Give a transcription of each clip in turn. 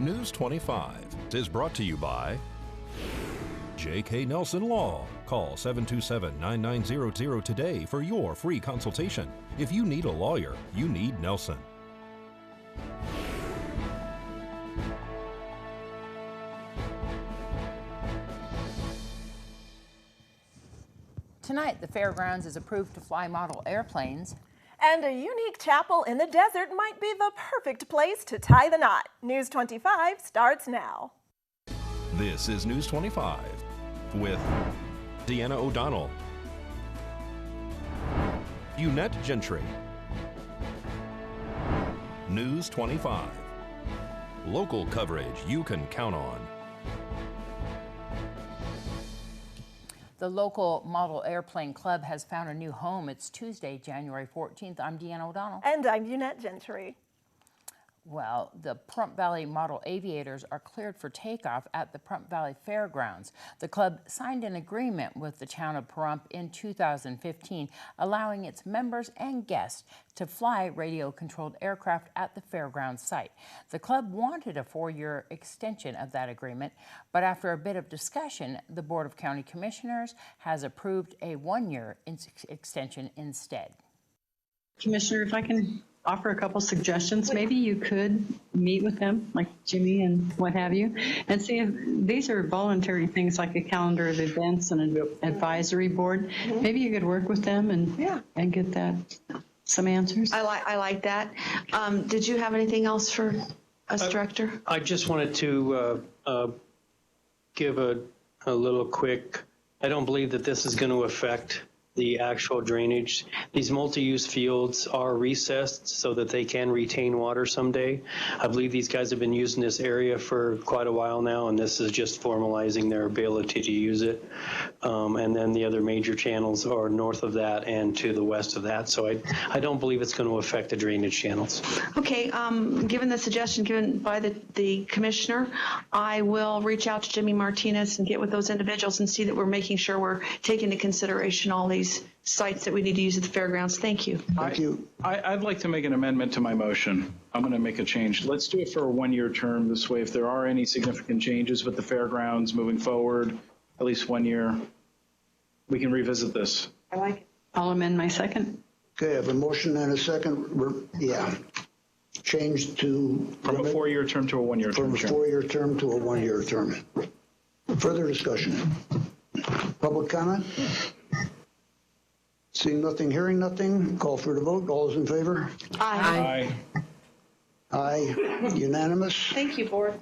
News 25 is brought to you by J.K. Nelson Law. Call 727-9900 today for your free consultation. If you need a lawyer, you need Nelson. Tonight, the fairgrounds is approved to fly model airplanes. And a unique chapel in the desert might be the perfect place to tie the knot. News 25 starts now. This is News 25 with Deanna O'Donnell, Eunette Gentry. News 25. Local coverage you can count on. The local model airplane club has found a new home. It's Tuesday, January 14th. I'm Deanna O'Donnell. And I'm Eunette Gentry. Well, the Pahrump Valley Model Aviators are cleared for takeoff at the Pahrump Valley Fairgrounds. The club signed an agreement with the town of Pahrump in 2015, allowing its members and guests to fly radio-controlled aircraft at the fairgrounds site. The club wanted a 4-year extension of that agreement, but after a bit of discussion, the Board of County Commissioners has approved a 1-year extension instead. Commissioner, if I can offer a couple suggestions, maybe you could meet with them, like Jimmy and what have you, and see if these are voluntary things like a calendar of events and an advisory board. Maybe you could work with them and get that some answers. I like that. Did you have anything else for us, Director? I just wanted to give a little quick. I don't believe that this is going to affect the actual drainage. These multi-use fields are recessed so that they can retain water someday. I believe these guys have been using this area for quite a while now, and this is just formalizing their ability to use it. And then the other major channels are north of that and to the west of that. So I don't believe it's going to affect the drainage channels. Okay, given the suggestion given by the commissioner, I will reach out to Jimmy Martinez and get with those individuals and see that we're making sure we're taking into consideration all these sites that we need to use at the fairgrounds. Thank you. Thank you. I'd like to make an amendment to my motion. I'm going to make a change. Let's do it for a 1-year term. This way, if there are any significant changes with the fairgrounds moving forward, at least 1 year, we can revisit this. I like it. I'll amend my second. Okay, I have a motion and a second. Changed to From a 4-year term to a 1-year term. From a 4-year term to a 1-year term. Further discussion. Public comment? Seeing nothing, hearing nothing, call for the vote. All those in favor? Aye. Aye. Unanimous. Thank you, Board.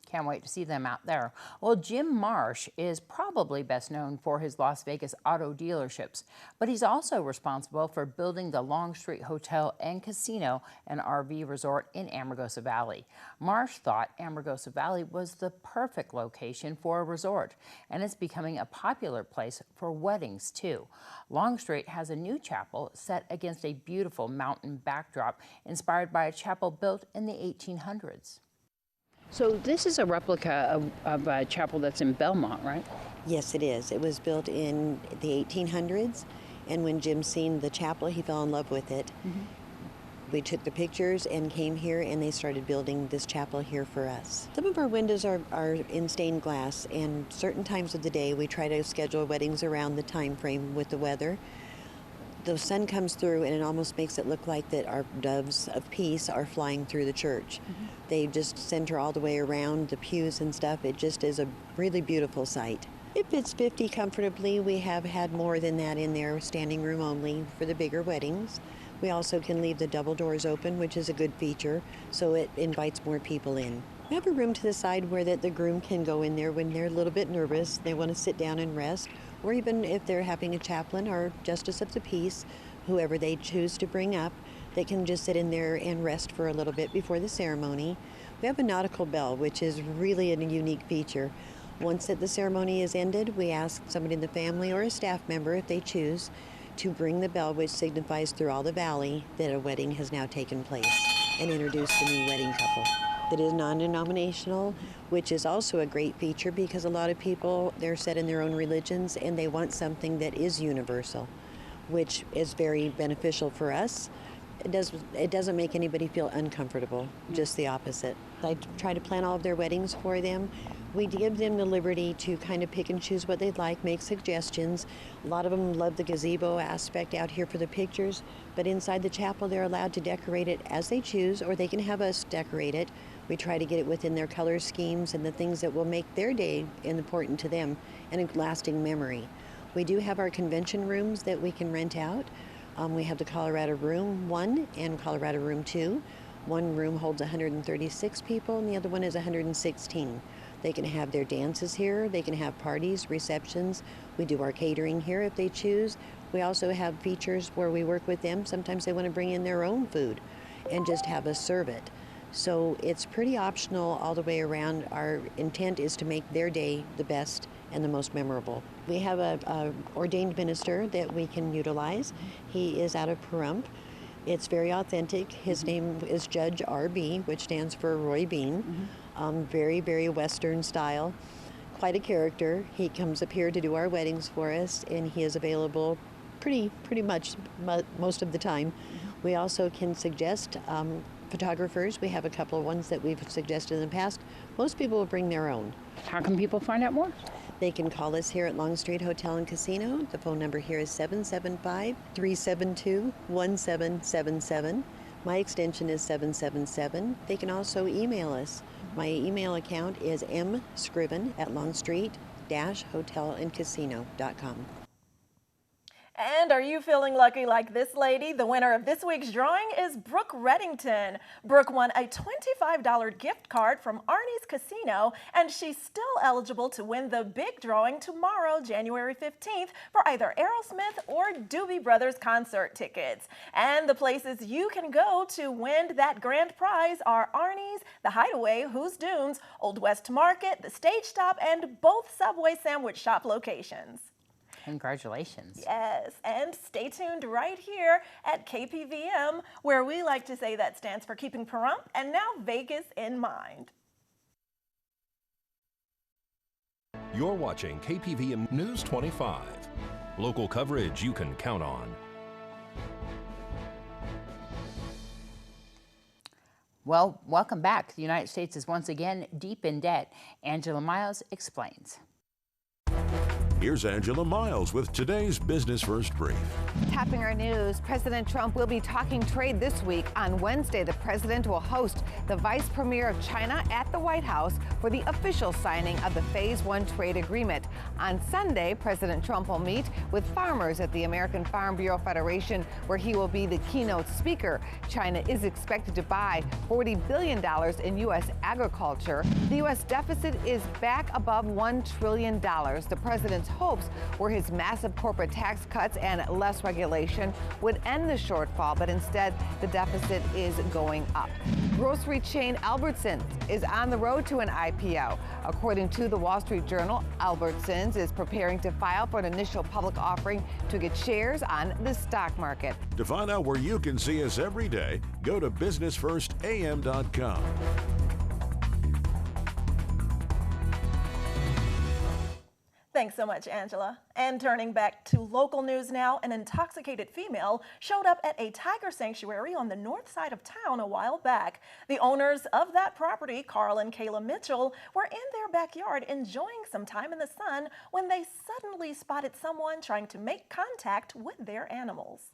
Can't wait to see them out there. Well, Jim Marsh is probably best known for his Las Vegas auto dealerships, but he's also responsible for building the Longstreet Hotel and Casino and RV Resort in Amargosa Valley. Marsh thought Amargosa Valley was the perfect location for a resort, and it's becoming a popular place for weddings, too. Longstreet has a new chapel set against a beautiful mountain backdrop inspired by a chapel built in the 1800s. So this is a replica of a chapel that's in Belmont, right? Yes, it is. It was built in the 1800s, and when Jim seen the chapel, he fell in love with it. We took the pictures and came here, and they started building this chapel here for us. Some of our windows are in stained glass, and certain times of the day we try to schedule weddings around the time frame with the weather. The sun comes through and it almost makes it look like that our doves of peace are flying through the church. They just center all the way around the pews and stuff. It just is a really beautiful sight. It fits 50 comfortably. We have had more than that in there, standing room only for the bigger weddings. We also can leave the double doors open, which is a good feature, so it invites more people in. We have a room to the side where the groom can go in there when they're a little bit nervous, they want to sit down and rest, or even if they're having a chaplain or justice of the peace, whoever they choose to bring up, they can just sit in there and rest for a little bit before the ceremony. We have a nautical bell, which is really a unique feature. Once that the ceremony is ended, we ask somebody in the family or a staff member, if they choose, to bring the bell, which signifies through all the valley that a wedding has now taken place, and introduce the new wedding couple. That is non-denominational, which is also a great feature because a lot of people, they're set in their own religions and they want something that is universal, which is very beneficial for us It doesn't make anybody feel uncomfortable, just the opposite. I try to plan all of their weddings for them. We give them the liberty to kind of pick and choose what they'd like, make suggestions. A lot of them love the gazebo aspect out here for the pictures, but inside the chapel they're allowed to decorate it as they choose, or they can have us decorate it. We try to get it within their color schemes and the things that will make their day important to them and a lasting memory. We do have our convention rooms that we can rent out. We have the Colorado Room 1 and Colorado Room 2. One room holds 136 people and the other one is 116. They can have their dances here, they can have parties, receptions. We do our catering here if they choose. We also have features where we work with them. Sometimes they want to bring in their own food and just have us serve it. So it's pretty optional all the way around. Our intent is to make their day the best and the most memorable. We have a ordained minister that we can utilize. He is out of Pahrump. It's very authentic. His name is Judge R.B., which stands for Roy Bean. Very, very Western style. Quite a character. He comes up here to do our weddings for us, and he is available pretty much most of the time. We also can suggest photographers. We have a couple of ones that we've suggested in the past. Most people will bring their own. How can people find out more? They can call us here at Longstreet Hotel and Casino. The phone number here is 775-372-1777. My extension is 777. They can also email us. My email account is mscriven@longstreet-hotelandcasino.com. And are you feeling lucky like this lady? The winner of this week's drawing is Brooke Reddington. Brooke won a $25 gift card from Arnie's Casino, and she's still eligible to win the big drawing tomorrow, January 15th, for either Aerosmith or Doobie Brothers concert tickets. And the places you can go to win that grand prize are Arnie's, The Hideaway, Who's Dunes, Old West Market, the Stage Stop, and both Subway sandwich shop locations. Congratulations. Yes, and stay tuned right here at KPVM, where we like to say that stands for Keeping Pahrump and now Vegas in Mind. You're watching KPVM News 25. Local coverage you can count on. Well, welcome back. The United States is once again deep in debt. Angela Miles explains. Here's Angela Miles with today's Business First Brief. Tapping our news, President Trump will be talking trade this week. On Wednesday, the president will host the vice premier of China at the White House for the official signing of the Phase 1 trade agreement. On Sunday, President Trump will meet with farmers at the American Farm Bureau Federation, where he will be the keynote speaker. China is expected to buy $40 billion in U.S. agriculture. The U.S. deficit is back above $1 trillion. The president's hopes were his massive corporate tax cuts and less regulation would end the shortfall, but instead the deficit is going up. Grocery chain Albertsons is on the road to an IPO. According to the Wall Street Journal, Albertsons is preparing to file for an initial public offering to get shares on the stock market. To find out where you can see us every day, go to businessfirstam.com. Thanks so much, Angela. And turning back to local news now, an intoxicated female showed up at a tiger sanctuary on the north side of town a while back. The owners of that property, Carl and Kayla Mitchell, were in their backyard enjoying some time in the sun when they suddenly spotted someone trying to make contact with their animals.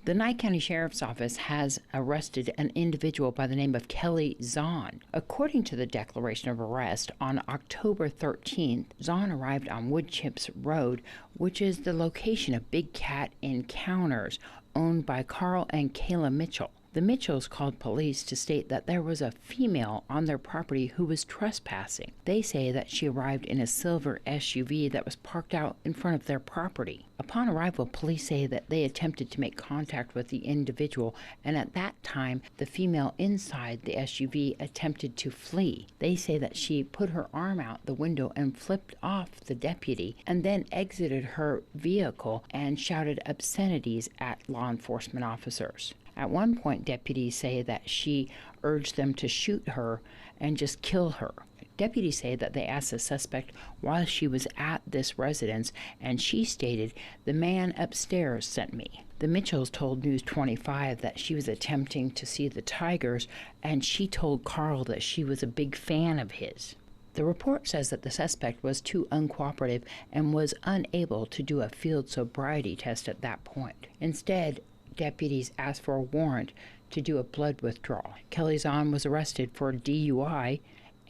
The Nye County Sheriff's Office has arrested an individual by the name of Kelly Zahn. According to the declaration of arrest, on October 13th, Zahn arrived on Woodchips Road, which is the location of Big Cat Encounters, owned by Carl and Kayla Mitchell. The Mitchells called police to state that there was a female on their property who was trespassing. They say that she arrived in a silver SUV that was parked out in front of their property. Upon arrival, police say that they attempted to make contact with the individual, and at that time, the female inside the SUV attempted to flee. They say that she put her arm out the window and flipped off the deputy, and then exited her vehicle and shouted obscenities at law enforcement officers. At one point, deputies say that she urged them to shoot her and just kill her. Deputies say that they asked the suspect while she was at this residence, and she stated, "The man upstairs sent me." The Mitchells told News 25 that she was attempting to see the tigers, and she told Carl that she was a big fan of his. The report says that the suspect was too uncooperative and was unable to do a field sobriety test at that point. Instead, deputies asked for a warrant to do a blood withdrawal. Kelly Zahn was arrested for DUI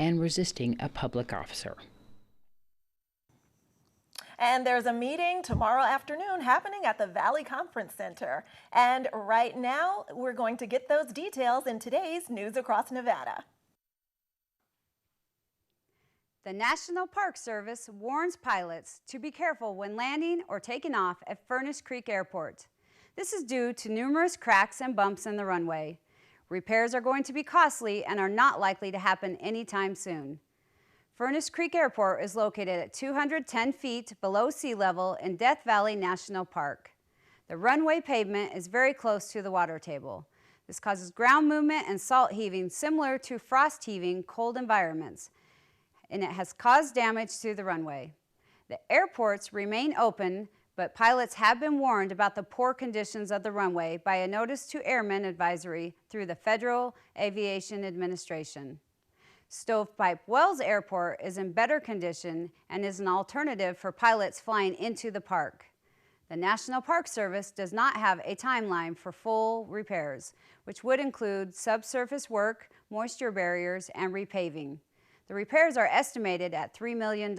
and resisting a public officer. And there's a meeting tomorrow afternoon happening at the Valley Conference Center. And right now, we're going to get those details in today's News Across Nevada. The National Park Service warns pilots to be careful when landing or taking off at Furnace Creek Airport. This is due to numerous cracks and bumps in the runway. Repairs are going to be costly and are not likely to happen anytime soon. Furnace Creek Airport is located at 210 feet below sea level in Death Valley National Park. The runway pavement is very close to the water table. This causes ground movement and salt heaving similar to frost heaving cold environments, and it has caused damage to the runway. The airports remain open, but pilots have been warned about the poor conditions of the runway by a notice to airmen advisory through the Federal Aviation Administration. Stovepipe Wells Airport is in better condition and is an alternative for pilots flying into the park. The National Park Service does not have a timeline for full repairs, which would include subsurface work, moisture barriers, and repaving. The repairs are estimated at $3 million.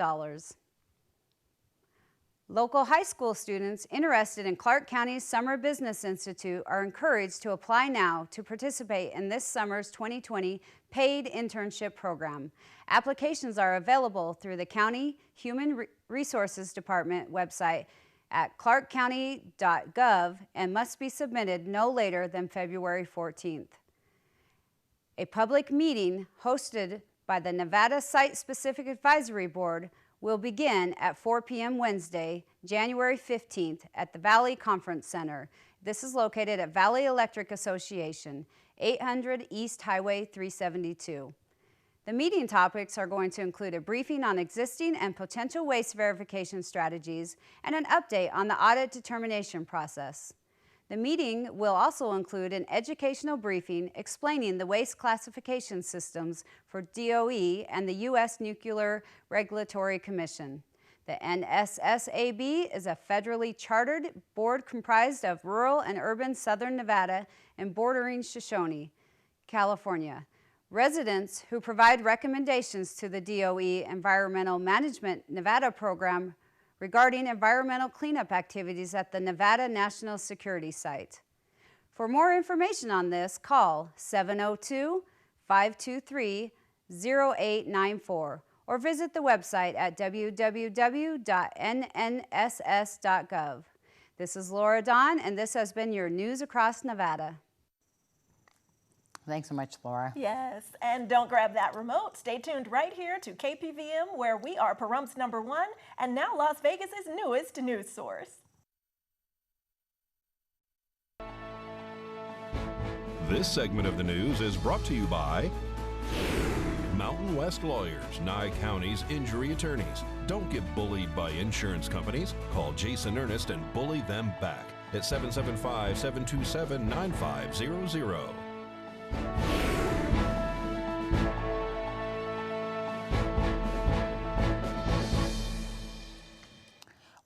Local high school students interested in Clark County's Summer Business Institute are encouraged to apply now to participate in this summer's 2020 paid internship program. Applications are available through the County Human Resources Department website at clarkcounty.gov and must be submitted no later than February 14th. A public meeting hosted by the Nevada Site-Specific Advisory Board will begin at 4 p.m. Wednesday, January 15th at the Valley Conference Center. This is located at Valley Electric Association, 800 East Highway 372. The meeting topics are going to include a briefing on existing and potential waste verification strategies and an update on the audit determination process. The meeting will also include an educational briefing explaining the waste classification systems for DOE and the U.S. Nuclear Regulatory Commission. The NSSAB is a federally chartered board comprised of rural and urban southern Nevada and bordering Shoshone, California. Residents who provide recommendations to the DOE Environmental Management Nevada program regarding environmental cleanup activities at the Nevada National Security Site. For more information on this, call 702-523-0894 or visit the website at www.nnss.gov. This is Laura Dawn, and this has been your News Across Nevada. Thanks so much, Laura. Yes, and don't grab that remote. Stay tuned right here to KPVM, where we are Pahrumps #1 and now Las Vegas's newest news source. This segment of the news is brought to you by Mountain West Lawyers, Nye County's injury attorneys. Don't get bullied by insurance companies. Call Jason Ernest and bully them back at 775-727-9500.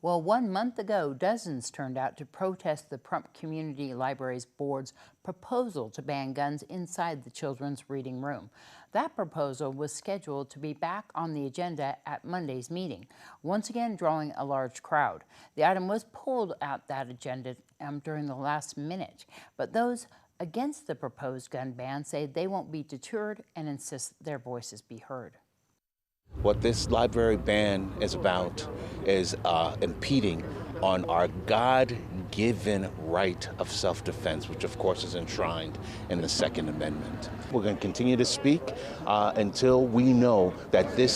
Well, 1 month ago, dozens turned out to protest the Pahrump Community Libraries Board's proposal to ban guns inside the children's reading room. That proposal was scheduled to be back on the agenda at Monday's meeting, once again drawing a large crowd. The item was pulled out that agenda during the last minute, but those against the proposed gun ban say they won't be deterred and insist their voices be heard. What this library ban is about is impeding on our God-given right of self-defense, which of course is enshrined in the Second Amendment. We're going to continue to speak until we know that they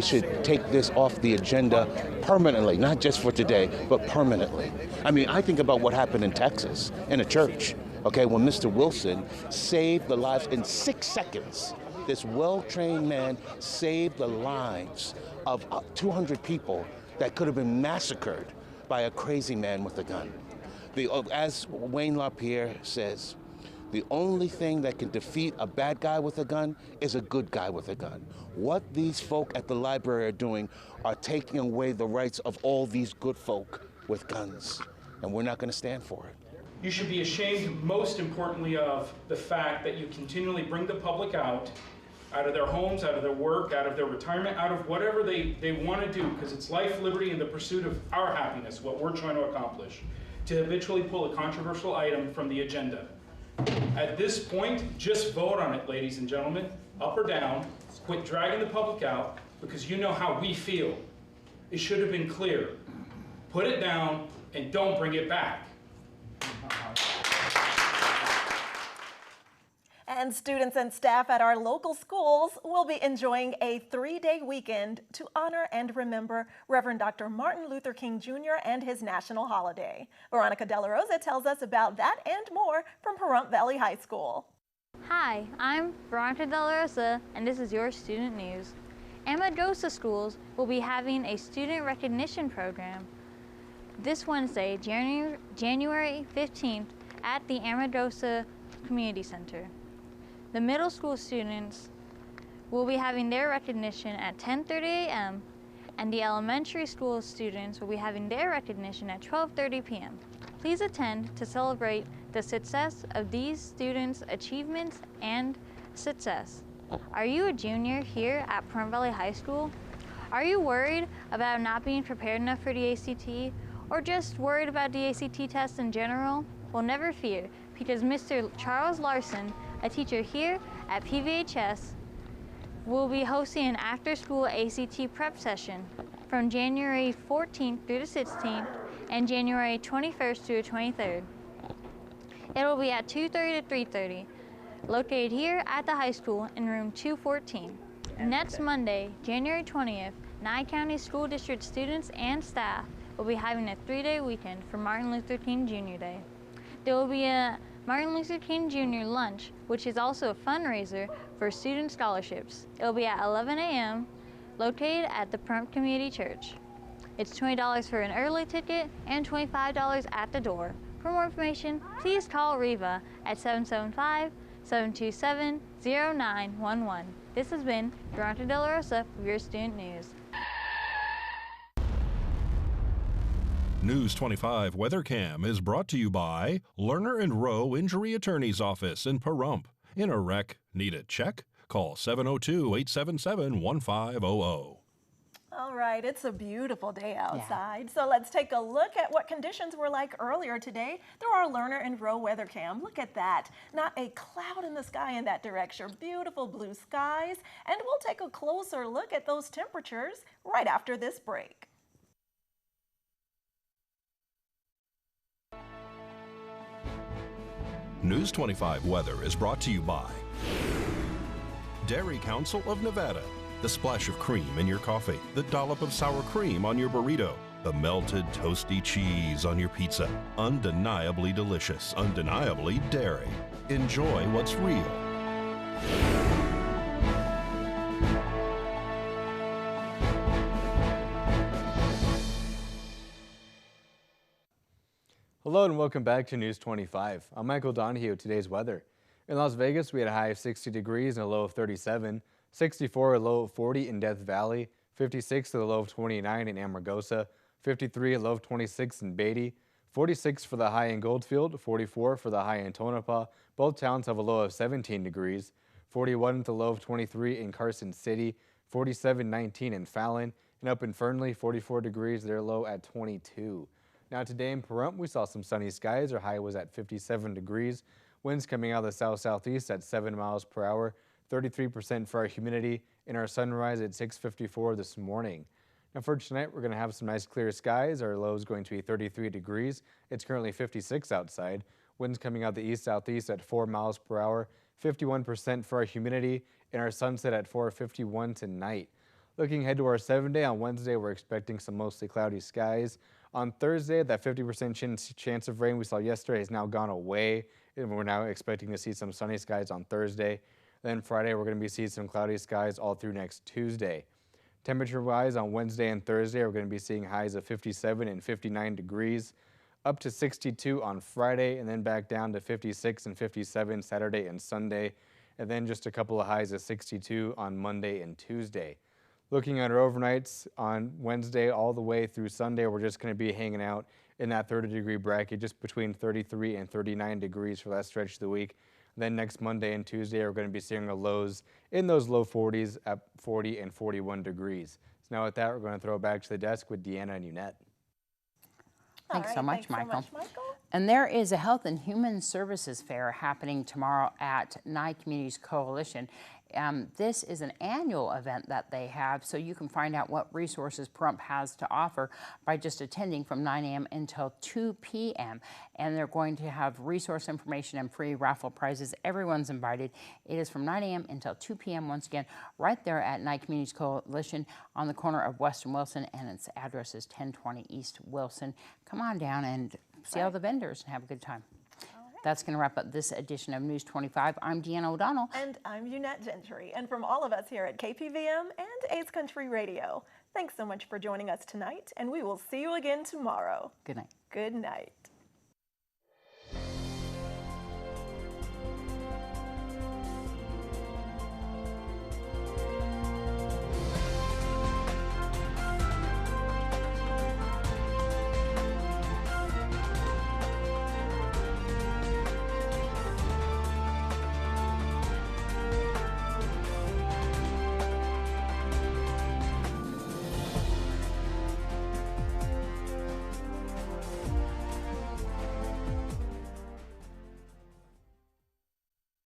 should take this off the agenda permanently, not just for today, but permanently. I mean, I think about what happened in Texas, in a church, okay, when Mr. Wilson saved the lives in 6 seconds This well-trained man saved the lives of 200 people that could have been massacred by a crazy man with a gun. As Wayne LaPierre says, the only thing that can defeat a bad guy with a gun is a good guy with a gun. What these folk at the library are doing are taking away the rights of all these good folk with guns, and we're not going to stand for it. You should be ashamed, most importantly, of the fact that you continually bring the public out of their homes, out of their work, out of their retirement, out of whatever they want to do, because it's life, liberty, and the pursuit of our happiness, what we're trying to accomplish, to habitually pull a controversial item from the agenda. At this point, just vote on it, ladies and gentlemen, up or down. Quit dragging the public out, because you know how we feel. It should have been clear. Put it down and don't bring it back. And students and staff at our local schools will be enjoying a 3-day weekend to honor and remember Reverend Dr. Martin Luther King Jr. and his national holiday. Veronica De La Rosa tells us about that and more from Pahrump Valley High School. Hi, I'm Veronica De La Rosa, and this is your student news. Amadrosa schools will be having a student recognition program this Wednesday, January 15th at the Amadrosa Community Center. The middle school students will be having their recognition at 10:30 a.m. and the elementary school students will be having their recognition at 12:30 p.m. Please attend to celebrate the success of these students' achievements and success. Are you a junior here at Pahrump Valley High School? Are you worried about not being prepared enough for the ACT, or just worried about the ACT test in general? Well, never fear, because Mr. Charles Larson, a teacher here at PVHS, will be hosting an after-school ACT prep session from January 14th through the 16th and January 21st through the 23rd. It will be at 2:30 to 3:30, located here at the high school in room 214. Next Monday, January 20th, Nye County School District students and staff will be having a 3-day weekend for Martin Luther King Jr. Day. There will be a Martin Luther King Jr. lunch, which is also a fundraiser for student scholarships. It will be at 11 a.m., located at the Pahrump Community Church. It's $20 for an early ticket and $25 at the door. For more information, please call Reva at 775-727-0911. This has been Veronica De La Rosa for your student news. News 25 Weather Cam is brought to you by Lerner and Rowe Injury Attorney's Office in Pahrump. In a wreck, need a check? Call 702-877-1500. All right, it's a beautiful day outside. So let's take a look at what conditions were like earlier today through our Lerner and Rowe weather cam. Look at that. Not a cloud in the sky in that direction. Beautiful blue skies. And we'll take a closer look at those temperatures right after this break. News 25 Weather is brought to you by Dairy Council of Nevada. The splash of cream in your coffee, the dollop of sour cream on your burrito, the melted toasty cheese on your pizza. Undeniably delicious, undeniably dairy. Enjoy what's real. Hello and welcome back to News 25. I'm Michael Donohue. Today's weather. In Las Vegas, we had a high of 60 degrees and a low of 37, 64 a low of 40 in Death Valley, 56 to the low of 29 in Amargosa, 53 a low of 26 in Beatty, 46 for the high in Goldfield, 44 for the high in Tonopah. Both towns have a low of 17 degrees, 41 with a low of 23 in Carson City, 47-19 in Fallon, and up in Fernley, 44 degrees, their low at 22. Now today in Pahrump, we saw some sunny skies. Our high was at 57 degrees. Winds coming out of the south-southeast at 7 miles per hour. 33% for our humidity. In our sunrise at 6:54 this morning. Now for tonight, we're going to have some nice clear skies. Our low is going to be 33 degrees. It's currently 56 outside. Winds coming out the east-southeast at 4 miles per hour. 51% for our humidity. In our sunset at 4:51 tonight. Looking ahead to our 7-day, on Wednesday, we're expecting some mostly cloudy skies. On Thursday, that 50% chance of rain we saw yesterday has now gone away, and we're now expecting to see some sunny skies on Thursday. Then Friday, we're going to be seeing some cloudy skies all through next Tuesday. Temperature-wise, on Wednesday and Thursday, we're going to be seeing highs of 57 and 59 degrees, up to 62 on Friday, and then back down to 56 and 57 Saturday and Sunday, and then just a couple of highs of 62 on Monday and Tuesday. Looking at our overnights on Wednesday all the way through Sunday, we're just going to be hanging out in that 30-degree bracket, just between 33 and 39 degrees for that stretch of the week. Then next Monday and Tuesday, we're going to be seeing our lows in those low 40s at 40 and 41 degrees. So now with that, we're going to throw it back to the desk with Deanna and Eunette. Thanks so much, Michael. And there is a Health and Human Services Fair happening tomorrow at Nye Communities Coalition. This is an annual event that they have, so you can find out what resources Pahrump has to offer by just attending from 9 a.m. until 2 p.m. And they're going to have resource information and free raffle prizes. Everyone's invited. It is from 9 a.m. until 2 p.m. once again, right there at Nye Communities Coalition on the corner of West and Wilson, and its address is 1020 East Wilson. Come on down and see all the vendors and have a good time. That's going to wrap up this edition of News 25. I'm Deanna O'Donnell. And I'm Eunette Gentry. And from all of us here at KPVM and A's Country Radio, thanks so much for joining us tonight, and we will see you again tomorrow. Good night. Good night.